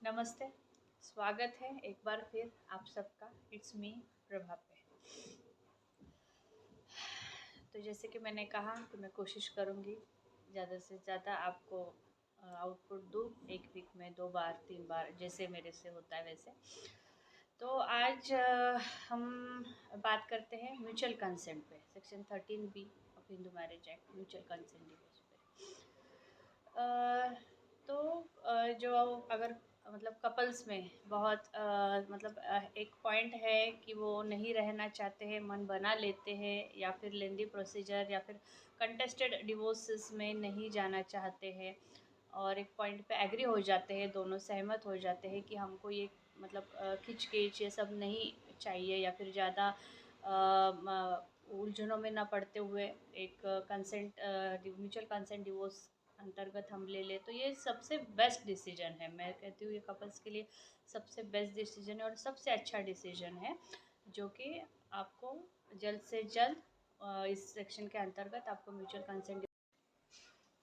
नमस्ते। स्वागत है एक बार फिर आप सबका इट्स मी प्रभा पे। तो जैसे कि मैंने कहा कि मैं कोशिश करूँगी ज़्यादा से ज़्यादा आपको आउटपुट दूँ, एक वीक में 2 बार 3 बार जैसे मेरे से होता है वैसे। तो आज हम बात करते हैं म्यूचुअल कंसेंट पे, section 13B of Hindu marriage act, mutual consent divorce पे। तो जो अगर मतलब कपल्स में बहुत एक पॉइंट है कि वो नहीं रहना चाहते हैं, मन बना लेते हैं, या फिर लेंदी प्रोसीजर या फिर कंटेस्टेड डिवोर्सेस में नहीं जाना चाहते हैं, और एक पॉइंट पे एग्री हो जाते हैं, दोनों सहमत हो जाते हैं कि हमको ये खिंच ये सब नहीं चाहिए, या फिर ज़्यादा उलझनों में ना पड़ते हुए एक कंसेंट म्यूचुअल कंसेंट डिवोर्स अंतर्गत हम ले लें, तो ये सबसे बेस्ट डिसीजन है। मैं कहती हूँ ये कपल्स के लिए सबसे बेस्ट डिसीजन है और सबसे अच्छा डिसीजन है, जो कि आपको जल्द से जल्द इस सेक्शन के अंतर्गत आपको म्यूचुअल कंसेंट,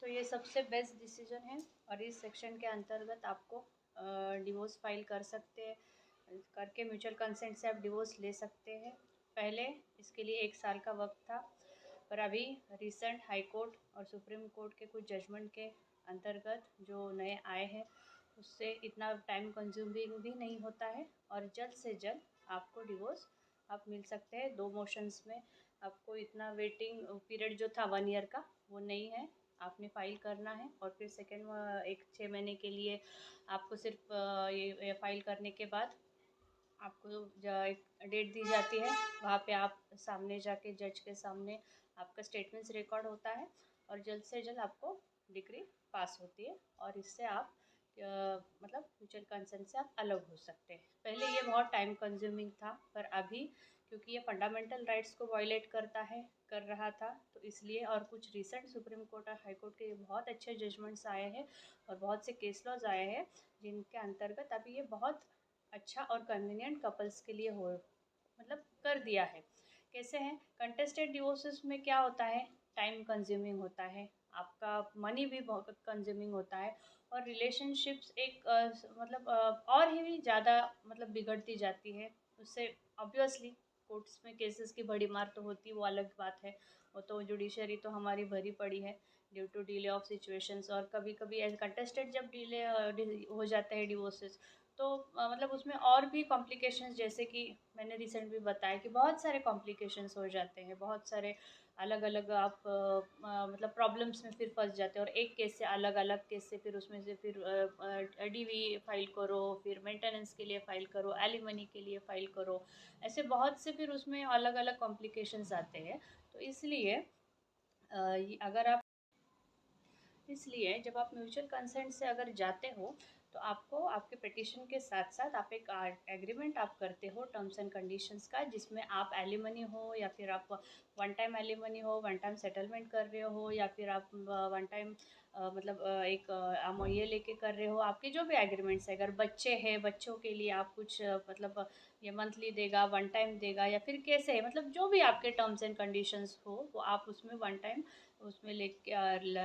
तो ये सबसे बेस्ट डिसीजन है। और इस सेक्शन के अंतर्गत आपको डिवोर्स फाइल कर सकते हैं, करके म्यूचुअल कंसेंट से आप डिवोर्स ले सकते हैं। पहले इसके लिए 1 साल का वक्त था, पर अभी रिसेंट हाई कोर्ट और सुप्रीम कोर्ट के कुछ जजमेंट के अंतर्गत जो नए आए हैं, उससे इतना टाइम कंज्यूमिंग भी नहीं होता है, और जल्द से जल्द आपको डिवोर्स आप मिल सकते हैं 2 मोशंस में। आपको इतना वेटिंग पीरियड जो था 1 ईयर का, वो नहीं है। आपने फाइल करना है, और फिर सेकेंड एक 6 महीने के लिए आपको सिर्फ ये फाइल करने के बाद आपको एक डेट दी जाती है, वहाँ पे आप सामने जाके जज के सामने आपका स्टेटमेंट्स रिकॉर्ड होता है, और जल्द से जल्द आपको डिग्री पास होती है, और इससे आप म्यूचुअल कंसेंट से आप अलग हो सकते हैं। पहले ये बहुत टाइम कंज्यूमिंग था, पर अभी क्योंकि ये फंडामेंटल राइट्स को वायलेट करता है, कर रहा था, तो इसलिए, और कुछ रिसेंट सुप्रीम कोर्ट और हाई कोर्ट के बहुत अच्छे जजमेंट्स आए हैं और बहुत से केस लॉज आए हैं, जिनके अंतर्गत अभी ये बहुत अच्छा और कन्वीनियंट कपल्स के लिए हो कर दिया है। कैसे हैं कंटेस्टेड डिवोर्सेस में, क्या होता है, टाइम कंज्यूमिंग होता है, आपका मनी भी बहुत कंज्यूमिंग होता है, और रिलेशनशिप्स एक और ही ज़्यादा बिगड़ती जाती है उससे। ऑब्वियसली कोर्ट्स में केसेस की बड़ी मार तो होती है, वो अलग बात है, वो तो जुडिशरी तो हमारी भरी पड़ी है due to delay of situations. और कभी कभी एज कंटेस्टेड जब डिले हो जाते हैं डिवोर्सेस, तो उसमें और भी कॉम्प्लिकेशंस, जैसे कि मैंने रिसेंट भी बताया कि बहुत सारे कॉम्प्लिकेशंस हो जाते हैं, बहुत सारे अलग अलग आप प्रॉब्लम्स में फिर फंस जाते हैं, और एक केस से अलग अलग केस से फिर उसमें से फिर डीवी फाइल करो, फिर मेंटेनेंस के लिए फ़ाइल करो, एलिमनी के लिए फ़ाइल करो, ऐसे बहुत से फिर उसमें अलग अलग कॉम्प्लिकेशंस आते हैं। तो इसलिए अगर आप, इसलिए जब आप म्यूचुअल कंसेंट से अगर जाते हो, तो आपको आपके पिटिशन के साथ साथ आप एक एग्रीमेंट आप करते हो टर्म्स एंड कंडीशंस का, जिसमें आप एलिमनी हो, या फिर आप वन टाइम एलिमनी हो, वन टाइम सेटलमेंट कर रहे हो, या फिर आप वन टाइम आप ये लेके कर रहे हो, आपके जो भी एग्रीमेंट्स है। अगर बच्चे हैं, बच्चों के लिए आप कुछ ये मंथली देगा, वन टाइम देगा, या फिर कैसे है, जो भी आपके टर्म्स एंड कंडीशंस हो, वो आप उसमें वन टाइम उसमें लिख के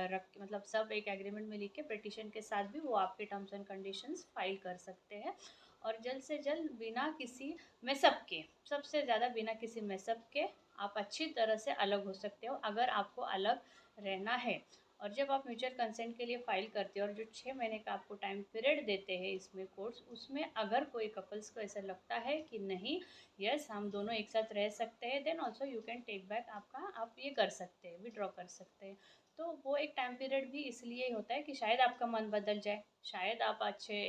रख के सब एक एग्रीमेंट में लिख के पिटिशन के साथ भी वो आपके टर्म्स एंड कंडीशंस फाइल कर सकते हैं, और जल्द से जल्द बिना किसी मेसअप के, सबसे ज़्यादा बिना किसी मेसअप के आप अच्छी तरह से अलग हो सकते हो, अगर आपको अलग रहना है। और जब आप म्यूचुअल कंसेंट के लिए फ़ाइल करते हो, और जो 6 महीने का आपको टाइम पीरियड देते हैं इसमें कोर्ट्स, उसमें अगर कोई कपल्स को ऐसा लगता है कि नहीं, यस हम दोनों एक साथ रह सकते हैं, then also you can take back, आपका आप ये कर सकते हैं, विड्रॉ कर सकते हैं। तो वो एक टाइम पीरियड भी इसलिए होता है कि शायद आपका मन बदल जाए, शायद आप अच्छे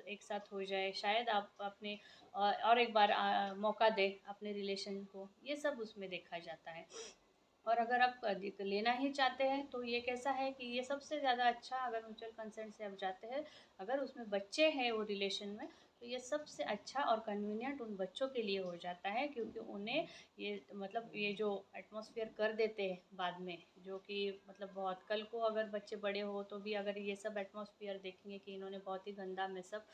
एक साथ हो जाए, शायद आप अपने और एक बार मौका दें अपने रिलेशन को, ये सब उसमें देखा जाता है। और अगर आप अधिक लेना ही चाहते हैं, तो ये कैसा है कि ये सबसे ज़्यादा अच्छा, अगर म्यूचुअल कंसेंट से आप जाते हैं, अगर उसमें बच्चे हैं वो रिलेशन में, तो ये सबसे अच्छा और कन्वीनियंट उन बच्चों के लिए हो जाता है, क्योंकि उन्हें ये जो एटमॉस्फेयर कर देते हैं बाद में, जो कि बहुत कल को अगर बच्चे बड़े हो तो भी अगर ये सब एटमॉस्फेयर देखेंगे कि इन्होंने बहुत ही गंदा में सब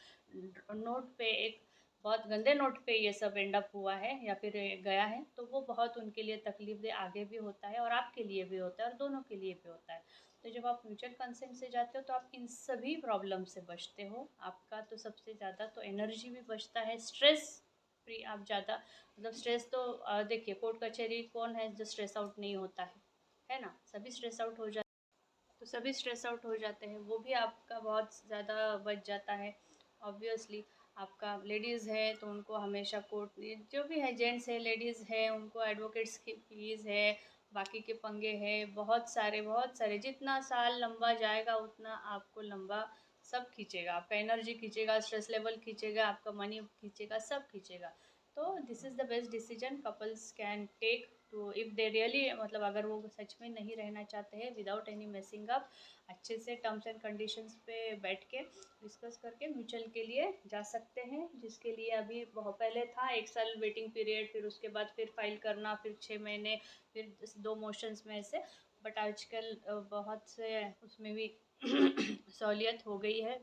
नोट पे, एक बहुत गंदे नोट पे ये सब एंड अप हुआ है या फिर गया है, तो वो बहुत उनके लिए तकलीफ दे आगे भी होता है, और आपके लिए भी होता है, और दोनों के लिए भी होता है। तो जब आप म्यूचुअल कंसेंट से जाते हो तो आप इन सभी प्रॉब्लम से बचते हो। आपका तो सबसे ज़्यादा तो एनर्जी भी बचता है, स्ट्रेस फ्री आप ज़्यादा, मतलब स्ट्रेस तो देखिए कोर्ट कचहरी कौन है जो स्ट्रेस आउट नहीं होता है ना, सभी स्ट्रेस आउट हो जाते, तो सभी स्ट्रेस आउट हो जाते हैं, वो भी आपका बहुत ज़्यादा बच जाता है। ऑब्वियसली आपका लेडीज़ है तो उनको हमेशा कोर्ट, जो भी है जेंट्स है लेडीज़ है उनको एडवोकेट्स की फीस है, बाकी के पंगे हैं, बहुत सारे जितना साल लंबा जाएगा उतना आपको लंबा सब खींचेगा, आपका एनर्जी खींचेगा, स्ट्रेस लेवल खींचेगा, आपका मनी खींचेगा, सब खींचेगा। तो this is the best decision couples can take too, if they really, मतलब अगर वो सच में नहीं रहना चाहते हैं विदाउट एनी मेसिंग अप, अच्छे से टर्म्स एंड कंडीशंस पे बैठ के डिस्कस करके म्यूचुअल के लिए जा सकते हैं, जिसके लिए अभी बहुत पहले था 1 साल वेटिंग पीरियड, फिर उसके बाद फिर फाइल करना, फिर 6 महीने, फिर 2 मोशंस में से। बट आजकल बहुत से उसमें भी सहूलियत हो गई है,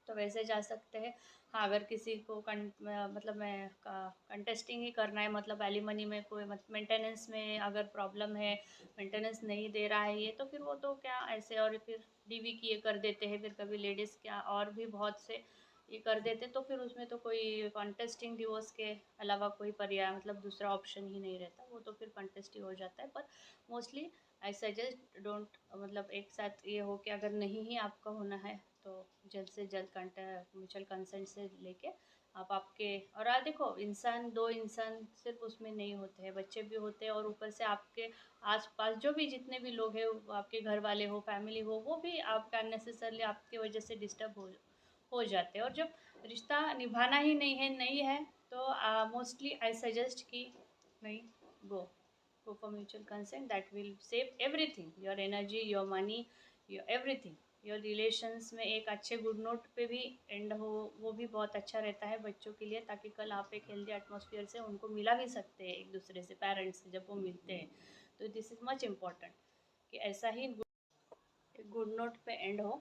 तो वैसे जा सकते हैं। हाँ, अगर किसी को मतलब मैं कंटेस्टिंग ही करना है, मतलब एलिमनी में कोई मेंटेनेंस में अगर प्रॉब्लम है, मेंटेनेंस नहीं दे रहा है ये, तो फिर वो तो क्या ऐसे, और फिर डीवी की ये कर देते हैं, फिर कभी लेडीज़ क्या और भी बहुत से ये कर देते, तो फिर उसमें तो कोई कॉन्टेस्टिंग डिवोर्स के अलावा कोई पर्याय, मतलब दूसरा ऑप्शन ही नहीं रहता, वो तो फिर कॉन्टेस्ट ही हो जाता है। पर मोस्टली आई सजेस्ट डोंट, मतलब एक साथ ये हो कि अगर नहीं ही आपका होना है तो जल्द से जल्द म्यूचुअल कंसेंट से लेके आप आपके, और देखो इंसान, 2 इंसान सिर्फ उसमें नहीं होते हैं, बच्चे भी होते हैं, और ऊपर से आपके आसपास जो भी जितने भी लोग हैं, आपके घर वाले हो, फैमिली हो, वो भी आपका अननेसेसरली आपकी वजह से डिस्टर्ब हो जाते हैं। और जब रिश्ता निभाना ही नहीं है तो मोस्टली आई सजेस्ट कि नहीं, गो go for mutual consent, that will save everything, your energy, your money, your everything, your relations में एक अच्छे गुड नोट पे भी एंड हो, वो भी बहुत अच्छा रहता है बच्चों के लिए, ताकि कल आप एक हेल्दी एटमॉस्फेयर से उनको मिला भी सकते हैं एक दूसरे से, पेरेंट्स से जब वो मिलते हैं, तो दिस इज़ मच इम्पॉर्टेंट कि ऐसा ही गुड नोट पे एंड हो।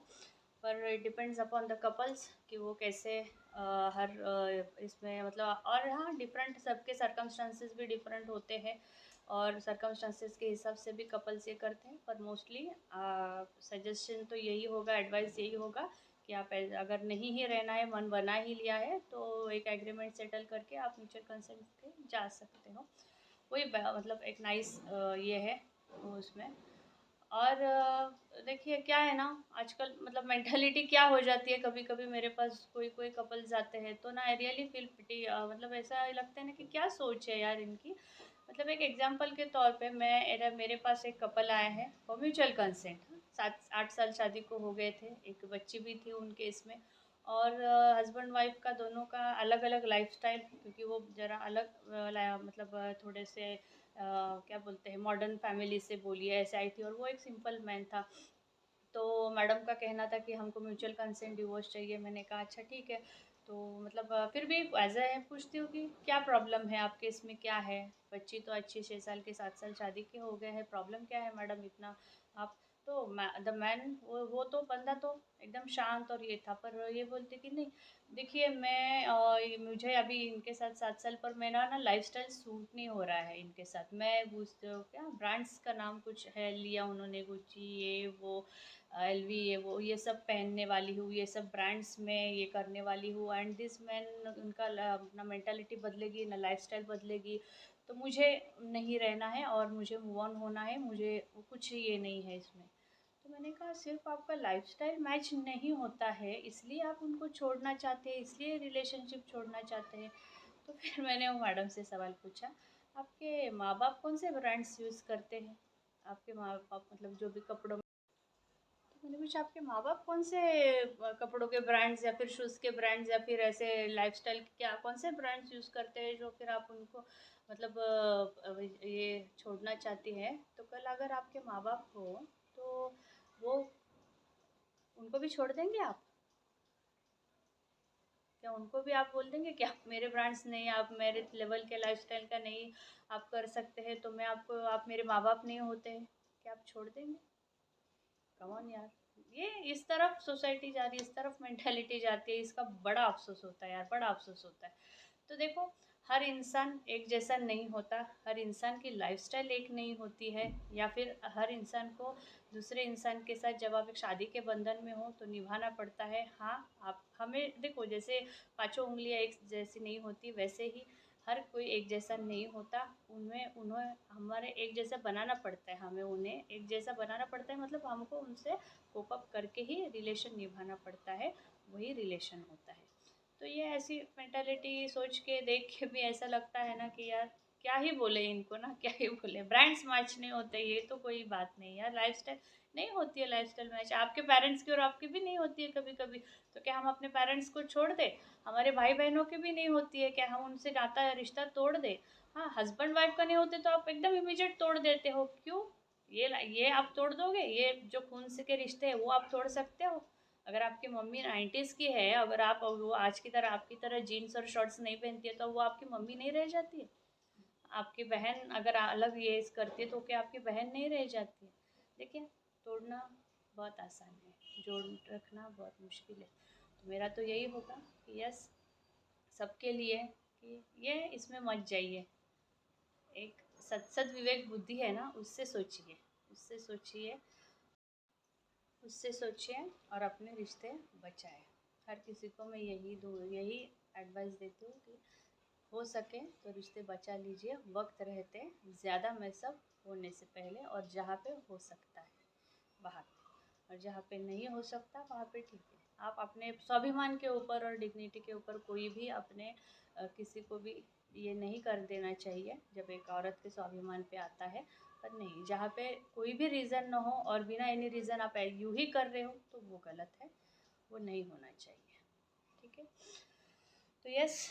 पर it depends upon the couples कि वो कैसे हर इसमें, मतलब, और हाँ डिफरेंट, सबके सर्कमस्टांसेस भी डिफरेंट होते हैं, और सर्कमस्टांसेस के हिसाब से भी कपल्स ये करते हैं। पर मोस्टली सजेशन तो यही होगा, एडवाइस यही होगा कि आप अगर नहीं ही रहना है, मन बना ही लिया है, तो एक एग्रीमेंट सेटल करके आप म्यूचुअल कंसेंट पे जा सकते हो। वही मतलब एक नाइस ये है उसमें। और देखिए क्या है ना, आजकल मतलब मेंटालिटी क्या हो जाती है, कभी कभी मेरे पास कोई कोई कपल्स आते हैं तो ना आई रियली फील पिटी, मतलब ऐसा लगता है ना कि क्या सोच है यार इनकी। मतलब एक एग्जांपल के तौर पे मेरे पास एक कपल आया है फॉर म्यूचुअल कंसेंट, 7-8 साल शादी को हो गए थे, एक बच्ची भी थी उनके इसमें, और हस्बैंड वाइफ का दोनों का अलग अलग लाइफस्टाइल, क्योंकि वो ज़रा अलग मतलब थोड़े से क्या बोलते हैं, मॉडर्न फैमिली से बोलिए ऐसे आई थी, और वो एक सिंपल मैन था। तो मैडम का कहना था कि हमको म्यूचुअल कंसेंट डिवोर्स चाहिए। मैंने कहा अच्छा ठीक है। तो मतलब फिर भी एज ए पूछती हूँ कि क्या प्रॉब्लम है आपके, इसमें क्या है, बच्ची तो अच्छी 6 साल के 7 साल शादी के हो गए हैं, प्रॉब्लम क्या है मैडम इतना आप। तो द मैन, वो तो बंदा तो एकदम शांत और ये था, पर ये बोलते कि नहीं देखिए मैं मुझे अभी इनके साथ 7 साल पर मेरा ना लाइफस्टाइल सूट नहीं हो रहा है इनके साथ। मैं पूछते हो क्या ब्रांड्स का नाम कुछ है लिया उन्होंने, गुच्ची ये वो, एलवी ये वो, ये सब पहनने वाली हूँ, ये सब ब्रांड्स में ये करने वाली हूँ, एंड दिस मैन, उनका ना मेंटालिटी बदलेगी ना लाइफस्टाइल बदलेगी, तो मुझे नहीं रहना है और मुझे मूव ऑन होना है, मुझे कुछ ये नहीं है इसमें। तो मैंने कहा सिर्फ आपका लाइफस्टाइल मैच नहीं होता है इसलिए आप उनको छोड़ना चाहते हैं, इसलिए रिलेशनशिप छोड़ना चाहते हैं। तो फिर मैंने वो मैडम से सवाल पूछा, आपके माँ बाप कौन से ब्रांड्स यूज़ करते हैं, आपके माँ बाप मतलब जो भी कपड़ों, मैंने पूछा आपके माँ बाप कौन से कपड़ों के ब्रांड्स या फिर शूज़ के ब्रांड्स या फिर ऐसे लाइफस्टाइल के क्या कौन से ब्रांड्स यूज़ करते हैं जो फिर आप उनको मतलब ये छोड़ना चाहती है। तो कल अगर आपके माँ बाप हो तो वो उनको भी छोड़ देंगे आप, क्या उनको भी आप बोल देंगे कि आप मेरे ब्रांड्स नहीं, आप मेरे लेवल के लाइफस्टाइल का नहीं आप कर सकते हैं, तो मैं आपको, आप मेरे माँ बाप नहीं होते हैं, क्या आप छोड़ देंगे? कौन यार, ये इस तरफ सोसाइटी जा रही है, इस तरफ मेंटालिटी जाती है, इसका बड़ा अफसोस होता है यार, बड़ा अफसोस होता है। तो देखो हर इंसान एक जैसा नहीं होता, हर इंसान की लाइफस्टाइल एक नहीं होती है, या फिर हर इंसान को दूसरे इंसान के साथ जब आप एक शादी के बंधन में हो तो निभाना पड़ता है। हाँ, आप हमें देखो, जैसे पांचों उंगलियां एक जैसी नहीं होती, वैसे ही हर कोई एक जैसा नहीं होता। उनमें उन्हें हमारे एक जैसा बनाना पड़ता है, हमें उन्हें एक जैसा बनाना पड़ता है, मतलब हमको उनसे कोप अप करके ही रिलेशन निभाना पड़ता है, वही रिलेशन होता है। तो ये ऐसी मेंटालिटी सोच के देख के भी ऐसा लगता है ना कि यार क्या ही बोले इनको, ना क्या ही बोले, ब्रांड्स मैच नहीं होते, ये तो कोई बात नहीं यार, लाइफस्टाइल नहीं होती है, लाइफस्टाइल मैच आपके पेरेंट्स की और आपकी भी नहीं होती है कभी कभी। तो क्या हम अपने पेरेंट्स को छोड़ दे? हमारे भाई बहनों की भी नहीं होती है, क्या हम उनसे नाता रिश्ता तोड़ दे? हाँ, हस्बैंड वाइफ का नहीं होते तो आप एकदम इमीडिएट तोड़ देते हो, क्यों? ये आप तोड़ दोगे? ये जो खून से के रिश्ते हैं वो आप तोड़ सकते हो? अगर आपकी मम्मी 90s की है, अगर आप वो आज की तरह आपकी तरह जीन्स और शॉर्ट्स नहीं पहनती है, तो वो आपकी मम्मी नहीं रह जाती है? आपकी बहन अगर अलग ये करती है तो क्या आपकी बहन नहीं रह जाती है? देखिए, तोड़ना बहुत आसान है, जोड़ रखना बहुत मुश्किल है। तो मेरा तो यही होगा कि यस, सबके लिए कि ये इसमें मत जाइए। एक सत विवेक बुद्धि है ना, उससे सोचिए, उससे सोचिए, उससे सोचिए और अपने रिश्ते बचाएं। हर किसी को मैं यही एडवाइस देती हूँ कि हो सके तो रिश्ते बचा लीजिए वक्त रहते, ज़्यादा मैसअप होने से पहले, और जहाँ पे हो सकता है वहाँ पे, और जहाँ पे नहीं हो सकता वहाँ पे ठीक है। आप अपने स्वाभिमान के ऊपर और डिग्निटी के ऊपर कोई भी अपने किसी को भी ये नहीं कर देना चाहिए जब एक औरत के स्वाभिमान पे आता है। पर नहीं, जहाँ पे कोई भी रीज़न ना हो और बिना एनी रीज़न आप यूँ ही कर रहे हो तो वो गलत है, वो नहीं होना चाहिए। ठीक है, तो यस,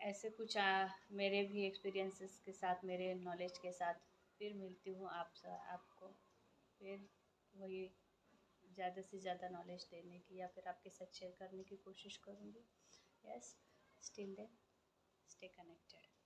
ऐसे कुछ मेरे भी एक्सपीरियंसेस के साथ, मेरे नॉलेज के साथ फिर मिलती हूँ आपको फिर वही ज़्यादा से ज़्यादा नॉलेज देने की या फिर आपके साथ शेयर करने की कोशिश करूँगी। Yes, still then stay connected.